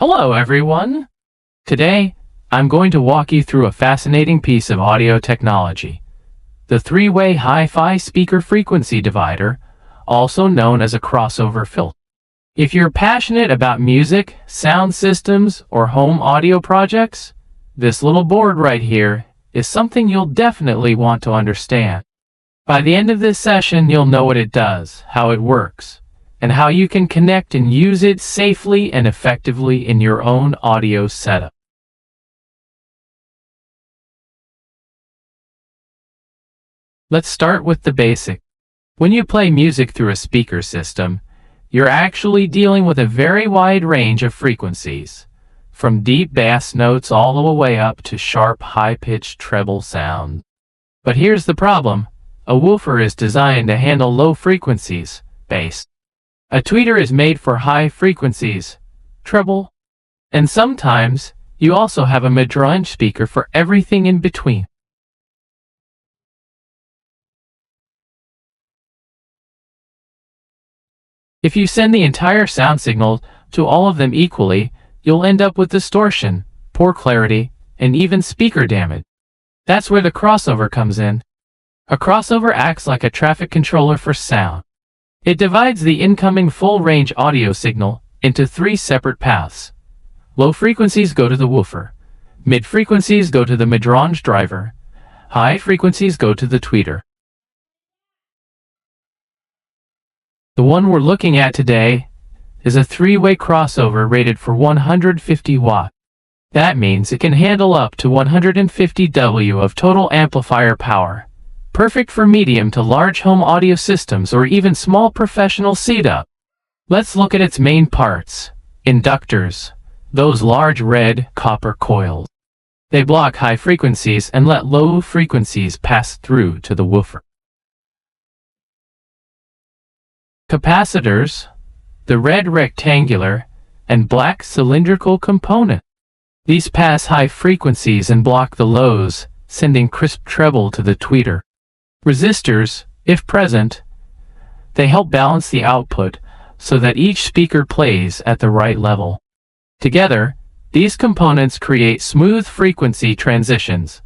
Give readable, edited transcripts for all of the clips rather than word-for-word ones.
Hello everyone! Today, I'm going to walk you through a fascinating piece of audio technology, the three-way HiFi speaker frequency divider, also known as a crossover filter. If you're passionate about music, sound systems, or home audio projects, this little board right here is something you'll definitely want to understand. By the end of this session, you'll know what it does, how it works, and how you can connect and use it safely and effectively in your own audio setup. Let's start with the basic. When you play music through a speaker system, you're actually dealing with a very wide range of frequencies, from deep bass notes all the way up to sharp, high-pitched treble sound. But here's the problem. A woofer is designed to handle low frequencies, bass. A tweeter is made for high frequencies, treble, and sometimes you also have a midrange speaker for everything in between. If you send the entire sound signal to all of them equally, you'll end up with distortion, poor clarity, and even speaker damage. That's where the crossover comes in. A crossover acts like a traffic controller for sound. It divides the incoming full-range audio signal into three separate paths. Low frequencies go to the woofer, mid-frequencies go to the midrange driver, high frequencies go to the tweeter. The one we're looking at today is a three-way crossover rated for 150 watt. That means it can handle up to 150 W of total amplifier power. Perfect for medium to large home audio systems or even small professional setup. Let's look at its main parts. Inductors, those large red copper coils. They block high frequencies and let low frequencies pass through to the woofer. Capacitors, the red rectangular and black cylindrical component. These pass high frequencies and block the lows, sending crisp treble to the tweeter. Resistors, if present, they help balance the output so that each speaker plays at the right level. Together, these components create smooth frequency transitions.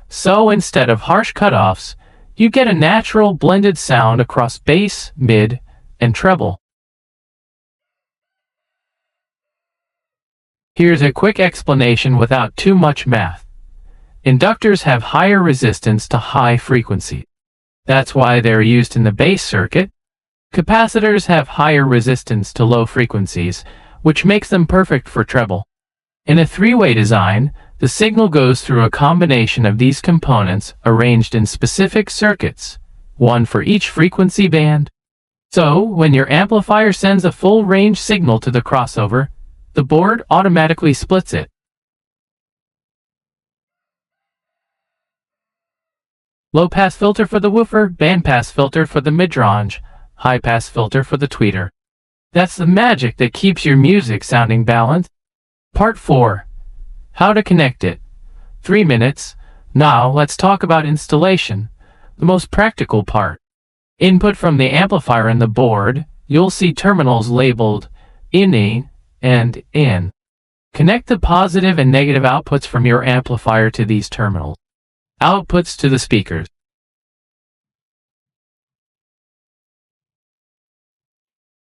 So instead of harsh cutoffs, you get a natural blended sound across bass, mid, and treble. Here's a quick explanation without too much math. Inductors have higher resistance to high frequency. That's why they're used in the bass circuit. Capacitors have higher resistance to low frequencies, which makes them perfect for treble. In a three-way design, the signal goes through a combination of these components arranged in specific circuits, one for each frequency band. So, when your amplifier sends a full-range signal to the crossover, the board automatically splits it. Low-pass filter for the woofer, band-pass filter for the midrange, high-pass filter for the tweeter. That's the magic that keeps your music sounding balanced. Part 4. How to connect it. 3 minutes. Now let's talk about installation, the most practical part. Input from the amplifier in the board, you'll see terminals labeled in and in. Connect the positive and negative outputs from your amplifier to these terminals. Outputs to the speakers.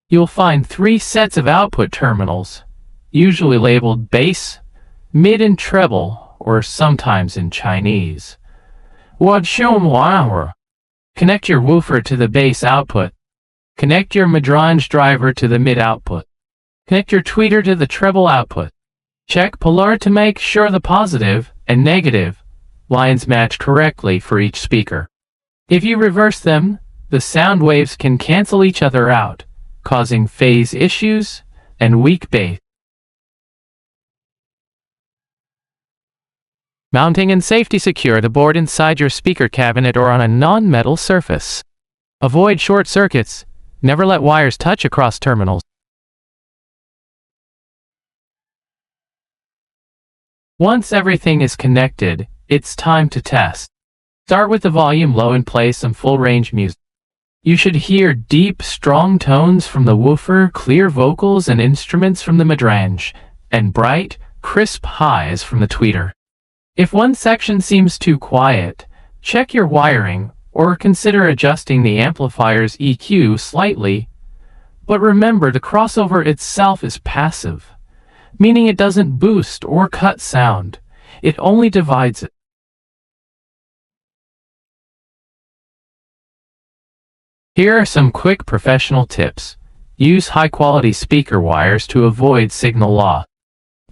You'll find 3 sets of output terminals, usually labeled bass, mid, and treble, or sometimes in Chinese. Connect your woofer to the bass output. Connect your midrange driver to the mid output. Connect your tweeter to the treble output. Check polar to make sure the positive and negative lines match correctly for each speaker. If you reverse them, the sound waves can cancel each other out, causing phase issues and weak bass. Mounting and safety. Secure the board inside your speaker cabinet or on a non-metal surface. Avoid short circuits. Never let wires touch across terminals. Once everything is connected, it's time to test. Start with the volume low and play some full-range music. You should hear deep, strong tones from the woofer, clear vocals and instruments from the midrange, and bright, crisp highs from the tweeter. If one section seems too quiet, check your wiring or consider adjusting the amplifier's EQ slightly. But remember, the crossover itself is passive, meaning it doesn't boost or cut sound. It only divides it. Here are some quick professional tips. Use high-quality speaker wires to avoid signal loss.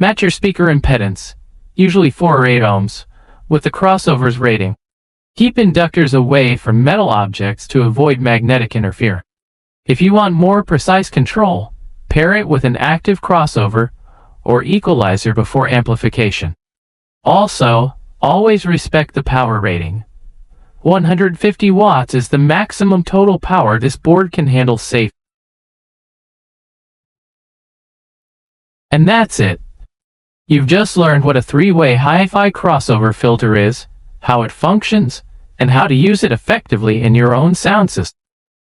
Match your speaker impedance, usually 4 or 8 ohms, with the crossover's rating. Keep inductors away from metal objects to avoid magnetic interference. If you want more precise control, pair it with an active crossover or equalizer before amplification. Also, always respect the power rating. 150 watts is the maximum total power this board can handle safely. And that's it. You've just learned what a 3-way HiFi crossover filter is, how it functions, and how to use it effectively in your own sound system.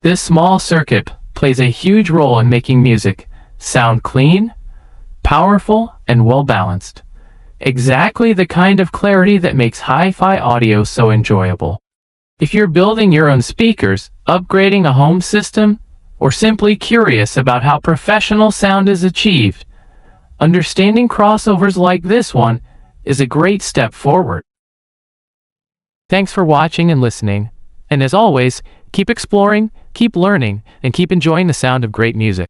This small circuit plays a huge role in making music sound clean, powerful, and well-balanced. Exactly the kind of clarity that makes HiFi audio so enjoyable. If you're building your own speakers, upgrading a home system, or simply curious about how professional sound is achieved, understanding crossovers like this one is a great step forward. Thanks for watching and listening, and as always, keep exploring, keep learning, and keep enjoying the sound of great music.